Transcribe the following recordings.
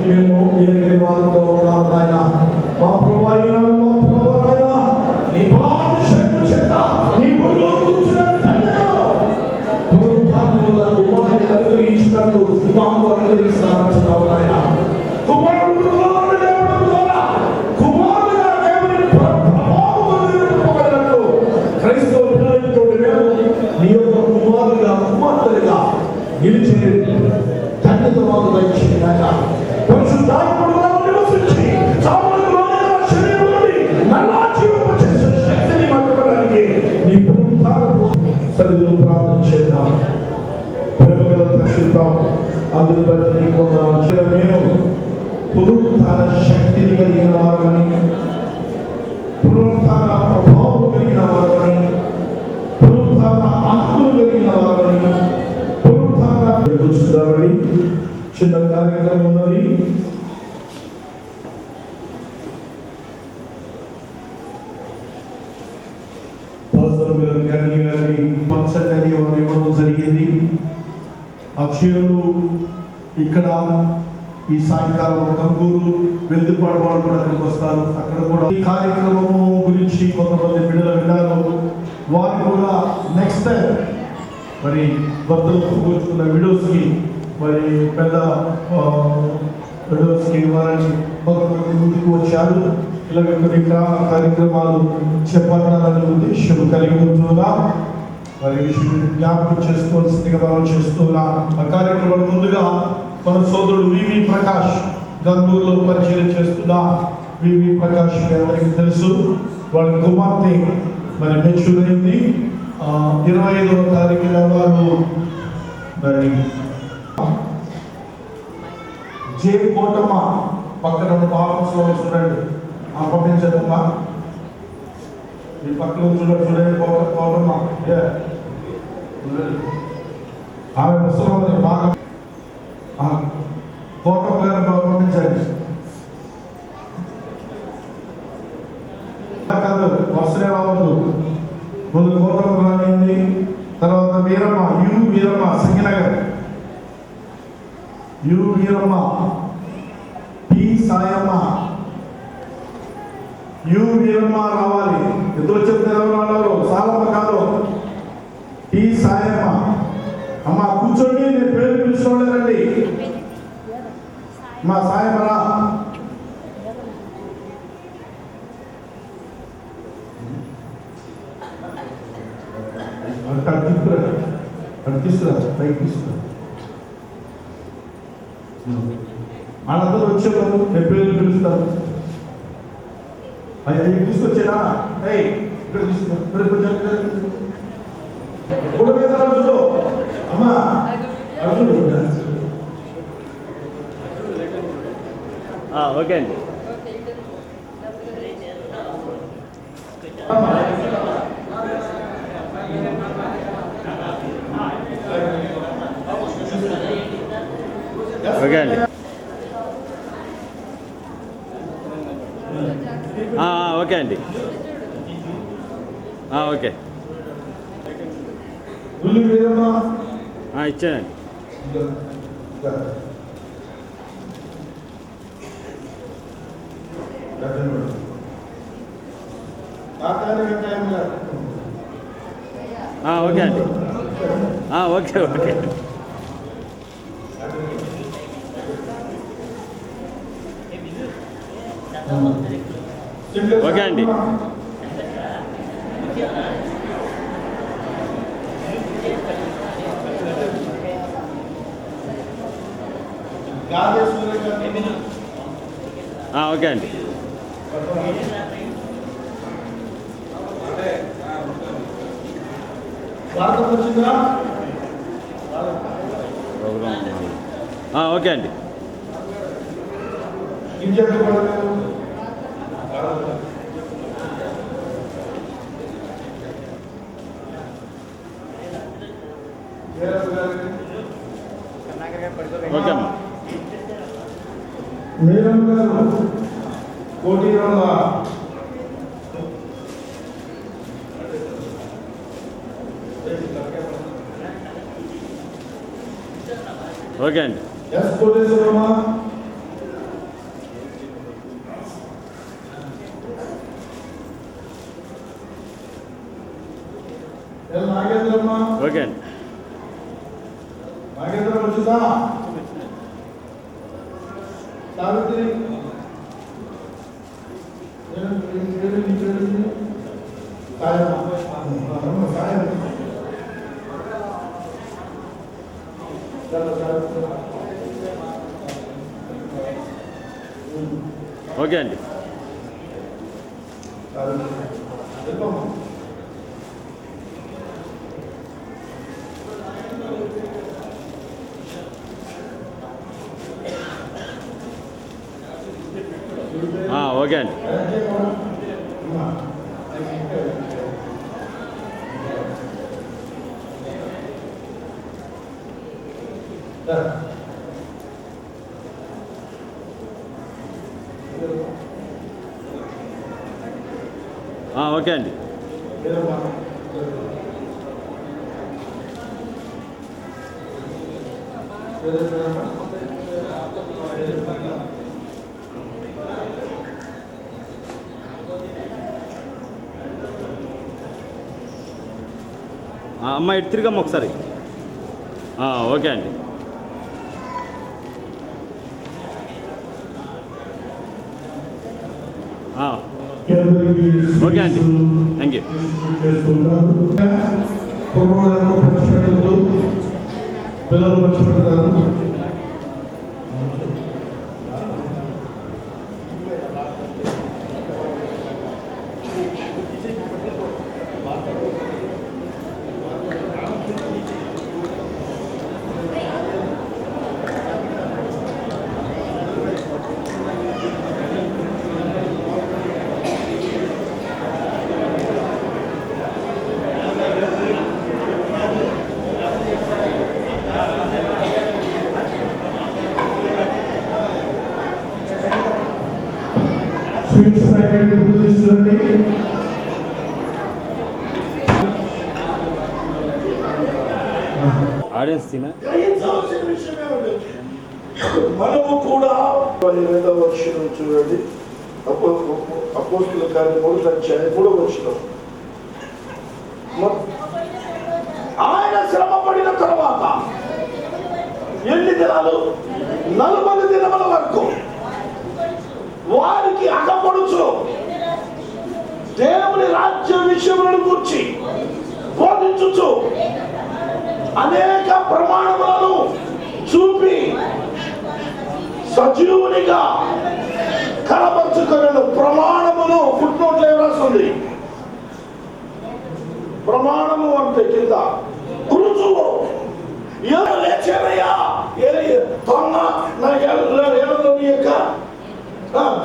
మేము ఏ వారితో ఉన్నాము ఆయన మా ప్రభువైన మా ప్రభువైన నీ బాహుశక్తి చేత నీ ఒడిలో కూర్చున్న తండ్రిలో పునరుద్ధానముల కుమారుని అనుగ్రహించినట్టు మాకు అనుగ్రహిస్తాను ఆయన కుమారుడు కుమారుడుగా దేవుని ప్రభావం క్రైస్తవ పిల్లలతో నీ యొక్క కుమారుగా కుమార్తెగా నిలిచే తండ్రితో మాకు దయచేయగా పరిశుద్ధాత్ముడుగా నివసించి సామాన్యులైన శరీరంలోని నల్లా జీవము చేసే శక్తిని మాట్లాడడానికి నీ పునరుద్ధానపు సన్నిధిలో ప్రార్థన చేద్దాం. ప్రేమగల పరిశుద్ధం అందుని బట్టి నీకు మేము పునరుద్ధాన శక్తిని కలిగిన వారని పునరుద్ధాన ప్రభావం కలిగిన వారని పునరుద్ధాన ఆత్మలు కలిగిన వారని పునరుద్ధాన చిన్న కార్యక్రమం ఉన్నది. ఇవ్వడం జరిగింది. అక్షయులు ఇక్కడ ఈ సాయంకాలం కంగూరు వెళ్తుపాడు వాళ్ళు కూడా అక్కడికి వస్తారు. అక్కడ కూడా ఈ కార్యక్రమము గురించి కొంతమంది బిడ్డలు విన్నారు. వారు కూడా నెక్స్ట్ టైం మరి భర్తలు కూర్చున్న విడోస్కి మరి పెద్ద విడోస్కి వారిని కొంతమంది ముందుకు వచ్చారు. ఇలాగ కొన్ని కార్యక్రమాలు చేపట్టాలనే ఉద్దేశం కలిగి ఉంటున్నా మరి జ్ఞాపకం చేసుకోవాల్సిందిగా మనం చేస్తున్నా. ఆ కార్యక్రమం ముందుగా మన సోదరుడు వివి ప్రకాష్ గంగూరులో పరిచయం చేస్తున్నా. వివి ప్రకాష్ ఎవరికి తెలుసు, వాళ్ళ కుమార్తె మరి మెచ్యూర్ అయింది. 25వ తారీఖున వారు మరి జే కోటమ్మ పక్కన పాపంలో చూడండి, పంపించదమ్మా. ఈ పక్కన చూడండి కోటమ్మ ఆమె ముసలి బాగా కోటమ్మ గారిని పంపించండి. కాదు వరుసనే రావద్దు, ముందు కోటమ్మ రానింది, తర్వాత వీరమ్మ వీరమ్మ సింగనగర్ వీరమ్మ పి సాయమ్మ వీరమ్మ రావాలి. ఎదురు చెప్తే ఎవరు అన్నారు, సాలమ్మ కాదు, టి సాయమ్మ. అమ్మ కూర్చోండి, నేను పేరు పిలుచుకోలేరండి. మా సాయమ్మ రా. తీసుకురా పైకి తీసుకురా. వాళ్ళందరూ వచ్చేవారు, నేను పేరు పిలుస్తారు. అది తీసుకొచ్చేనా ఇక్కడ తీసుకురా. అర్జునుడు అమ్మా, అర్జునుడు ఓకే అండి. ఓకే అండి. ఓకే అండి. ఓకే ఇచ్చానండి. ఓకే అండి. ఓకే ఓకే ఓకే అండి. ఓకే అండి. ఓకే అండి. ఓకే అమ్మా. మేడం గారు కోటి ఓకే అండి. ఎస్ కోటేశ్వరమ్మ ఓకే అండి. నాగేంద్రం వచ్చిందా? సావిత్రి ఓకే అండి. ఓకే అండి. ఓకే అండి. అమ్మ ఇటు తిరిగమ్మ ఒకసారి. ఓకే అండి. ఓకే అండి. Thank you. పిల్లలు పంచిపెడతారు. స్వీట్స్ ప్యాకెట్ తీసుకురండి. ఆడియన్స్ తినా మనము కూడా 18వ వచనం చూడండి. అపోస్తుల కార్యం 3వ వచనం. ఆయన శ్రమ పడిన తర్వాత ఎన్ని దినాలు? 40 దినముల వరకు వారికి అగపడుచు దేవుని రాజ్య విషయములను గురించి బోధించుచు అనేక ప్రమాణములను చూపి సజీవునిగా కనపరుచుకున్న ప్రమాణమును ఫుట్నోట్లో రాస్తుంది. ప్రమాణము అంటే కింద రుజువు. ఎవరు లేచారయ్యా? తొన్న నా ఏళ్ళలో నీ యొక్క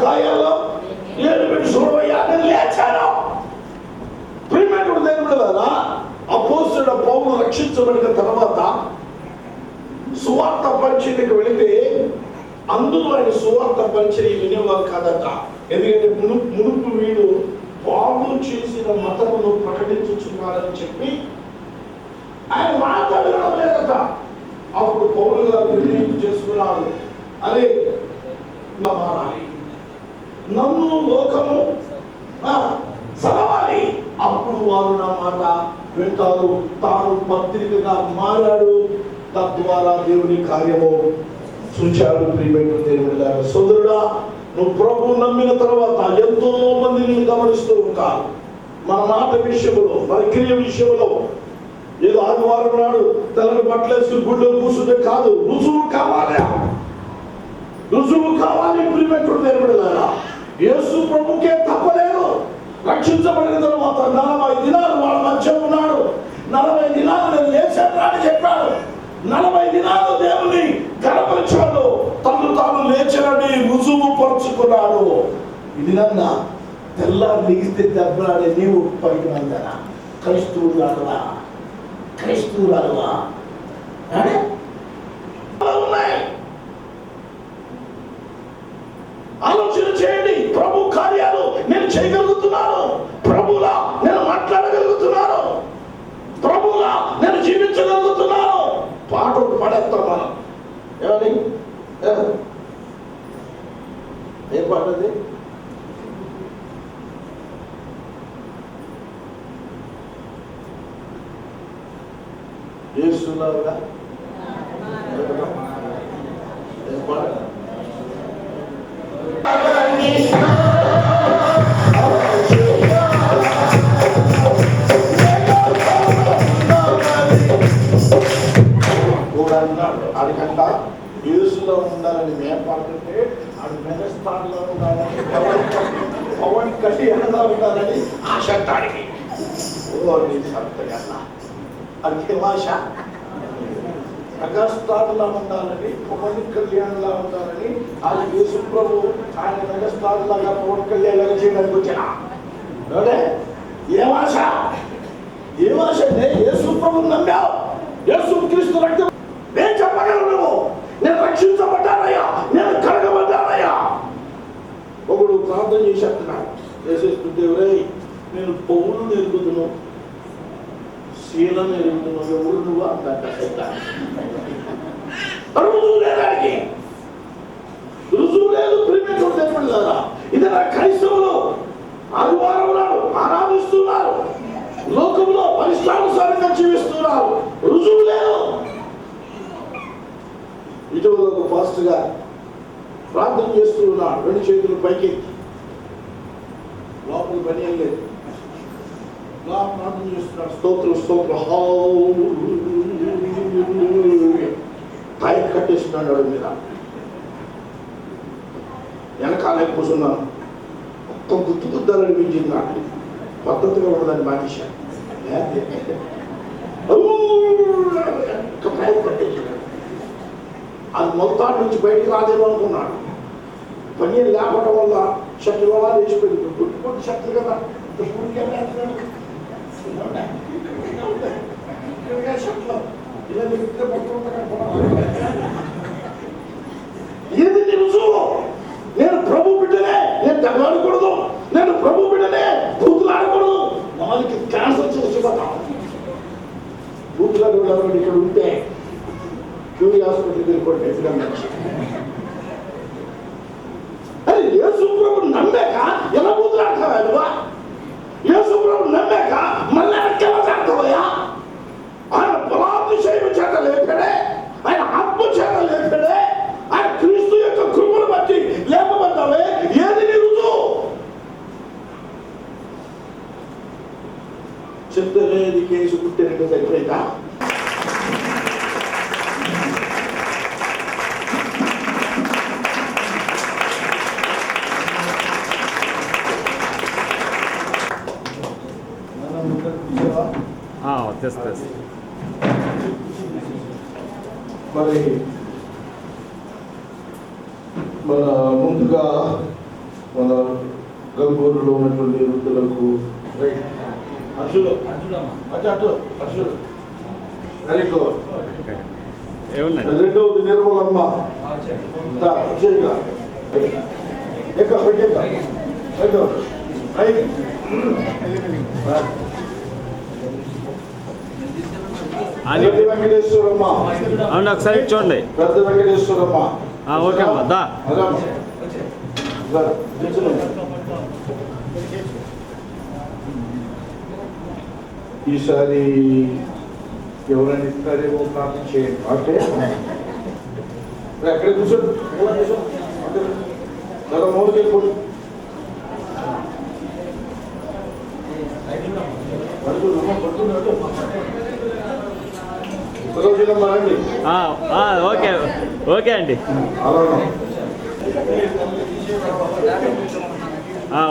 గాయాల్లో ఏడు పెట్టి చూడవయ్యా, నేను లేచాను. ప్రియమైనటువంటి దేవుడు కదా, అపోస్తలుడైన పౌలు రక్షించబడిన తర్వాత సువార్త పరిచర్యకు వెళితే అందులో ఆయన సువార్త పరిచర్య వినేవారు కాదట. ఎందుకంటే మునుపు వీడు వాళ్ళు చేసిన మతమును ప్రకటించుచున్నారని చెప్పి ఆయన మాట్లాడడం లేదట. అప్పుడు పౌలు గారు నిర్ణయం చేసుకున్నారు, అరే నన్ను లోకము చదవాలి, అప్పుడు వారు నా మాట వింటారు. తాను పత్రికగా మారాడు, తద్వారా దేవుని కార్యము చూచాడు. ప్రియమైన దేవుని సోదరుడా, నువ్వు ప్రభు నమ్మిన తర్వాత ఎంతో మంది నేను గమనిస్తూ ఉంటారు. మన మాట విషయంలో, మన క్రియ విషయంలో ఏదో ఆదివారం నాడు తెల్లని బట్టలేసి గుళ్ళో కూర్చుంటే కాదు, రుజువు కావాలి. రుజువు కావాలి. ప్రియమైన దేవుని యేసు ప్రభుకే తప్పలేదు. రక్షించబడిన తర్వాత 40 దినాలు వాళ్ళ మధ్య ఉన్నాడు. 40 దినాలు నేను లేచాను అని చెప్పాడు. 40 దినాలు దేవుని కనపరిచాడు. తాను లేచనని రుజువు పరుచుకున్నాడు. ఇది నన్న తెల్లారు దిగిస్తే దెబ్బలాడే నీవు పైకి వందన క్రైస్తవురాలువా ఉన్నాయి. ఆలోచన చేయండి. ప్రభు కార్యాలు నేను చేయగలుగుతున్నాను, ప్రభులా నేను మాట్లాడగలుగుతున్నాను, ప్రభులా నేను జీవించగలుగుతున్నాను. పాట పడేస్తాం మనం. ఏమని? ఏం పాట అది? అడిగంట యేసులో ఉండాలని మేము పడుతుంటే అది మెగాస్టార్లో ఉండాలని పవన్ కళ్యాణ్లో ఉండాలని ఆశ తాడికి అది ఆశ మెగాస్టార్లా ఉండాలని పవన్ కళ్యాణ్లా ఉండాలని అది యేసు ప్రభు ఆయన మెగాస్టార్ లాగా పవన్ కళ్యాణ్ లాగా చేయడానికి వచ్చా ఏమాశ ఏమాశ అంటే యేసు ప్రభు నమ్మావు యేసు క్రీస్తు రక్తం నేను చెప్పగలను నువ్వు నేను రక్షించబడ్డానయ్యా నేను కడగబడ్డానయ్యా ఒకడు ప్రార్థన చేసేస్తున్నాడు చేసేస్తుంటే నేను పౌరులను ఎరుగుతున్నావు శీలను ఎరుగుతున్నావు ఎవరు నువ్వు అంత రుజువు లేదానికి రుజువు లేదు ప్రేమికుడు తెప్పలేదా ఇది నా క్రైస్తవులు ఆదివారం నాడు ఆరాధిస్తున్నారు లోకంలో పరిష్కారానుసారంగా జీవిస్తున్నారు రుజువు లేదు ఇటీవల ఒక ఫాస్ట్ గా ప్రార్థన చేస్తూ ఉన్నాడు రెండు చేతులు పైకెత్తి లోపల పని ఏం లేదు ప్రార్థన చేస్తున్నాడు స్తోత్రం స్తోత్రం టైర్ కట్టేస్తున్నాడు వాడి మీద వెనకాల కూర్చున్నాను ఒక్క గుర్తు గుద్దాలనిపించింది నాకు పద్ధతిగా ఉండదని మానేశాను టైర్ కట్టేసినాడు అది మొత్తం నుంచి బయటకు రాదేమో అనుకున్నాడు పని లేకపోవడం వల్ల శక్తి వల్ల లేచిపోయింది పుట్టుకుంటే శక్తి కదా ఏది నీ రుజువు నేను ప్రభు బిడ్డనే నేను దెబ్బలాడకూడదు నేను ప్రభు బిడ్డనే బూతులాడకూడదు వాళ్ళకి క్యాన్సర్ చేసిపోతాం బూతులాడు ఇక్కడ ఉంటే క్యూరీ హాస్పిటల్కి వెళ్ళిపోతే అరే యేసు ప్రభు నమ్మాక ఎలా బూతులాడతావా నువ్వా యేసు ప్రభు నమ్మాక మళ్ళీ వెనక్కెళ్ళాడతావయ్యా ఆయన బలాభిషేకం చేత లేపాడే ఆయన ఆత్మ చేత లేపాడే ఆయన క్రీస్తు యొక్క కృపను బట్టి లేపబడ్డావే ఏది నీ రుజువు చెప్తలేదు కేసు పుట్టినట్టు సరిపోయిందా తెస్తా మరి మన ముందుగా మన గంగూరులో ఉన్నటువంటి వృద్ధులకు రెండవది నిర్మలమ్మ వెంకటేశ్వరమ్మ అవును ఒకసారి చూడండి పెద్ద వెంకటేశ్వరమ్మ ఓకే అమ్మా దా ఈసారి ఎవరైనా ఇస్తారేమో ప్రార్థన చేయండి అంటే ఎక్కడ కూర్చోండి మూడుకి వెళ్ళిపోండి ఓకే ఓకే అండి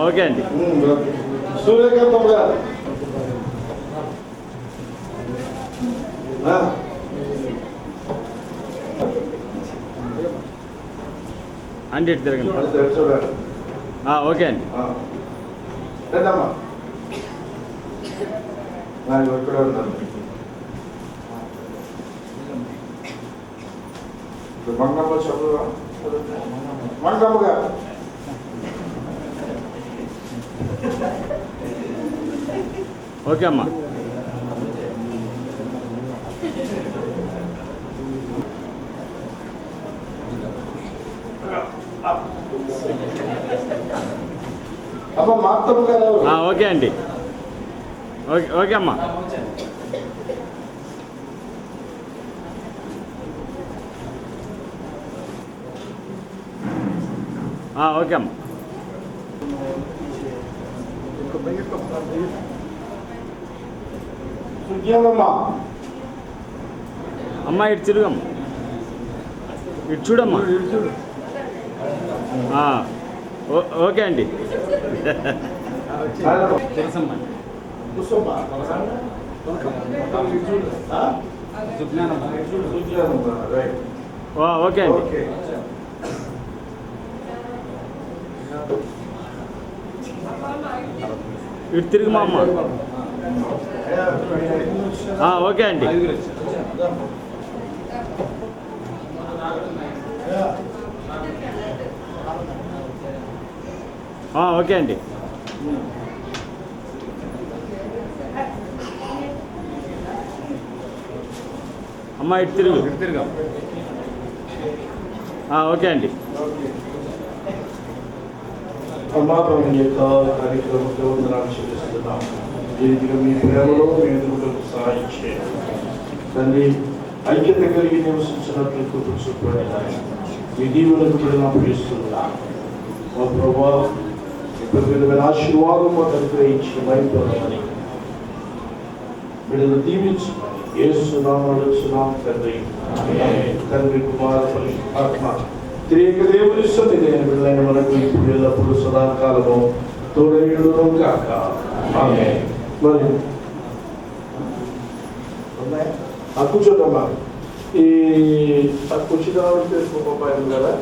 ఓకే అండి సూర్యకాంతం గారు అండి ఇటు తిరగండి చూడండి ఓకే అండి రండమ్మా ఇక్కడ ఉన్నాను మంగమ్మ చదువు మంగమ్మ గారు ఓకే అమ్మా అమ్మ మాత్తమ్మ గారు ఓకే అండి ఓకే ఓకే అమ్మా ఓకే అమ్మ. సుజ్ఞానమ్మా అమ్మ ఇటు తిరుగమ్మ, ఇటు చూడమ్మా. ఓకే అండి. కూర్చోమ్మా. సుజ్ఞానమ్మా, రైట్. ఓకే అండి. ఓకే. ఇటు తిరుగుమా అమ్మ. ఓకే అండి. ఓకే అండి. అమ్మ ఇటు తిరుగు. ఓకే అండి. సమాపం యొక్క కార్యక్రమంలో వందనాలు చెల్లిస్తున్నాం. ఈ రీతిగా మీ ప్రేమలో మీ ఎదుగుదలకు సహాయం చేయండి తండ్రి. ఐక్యత కలిగి నివసించినట్లు కృప చూపండి నాయన. మీ దీవులకు కూడా అప్పగిస్తున్నా మా ప్రభా. ఇప్పుడు విధమైన ఆశీర్వాదం మాకు అనుగ్రహించి మైపోదామని బిడ్డలు దీవించమని యేసు నామములో అడుగుచున్నాం తండ్రి. తండ్రి కుమార పరిశుద్ధాత్మ త్రియేక దేవుని సన్నిధి బిడ్డలైన మనకు ఇప్పుడు ఎల్లప్పుడు సదాకాలము తోడేయుడును కాక. ఆమేన్. మరి కూర్చోటమ్మా. ఈ కూర్చున్నామంటే కదా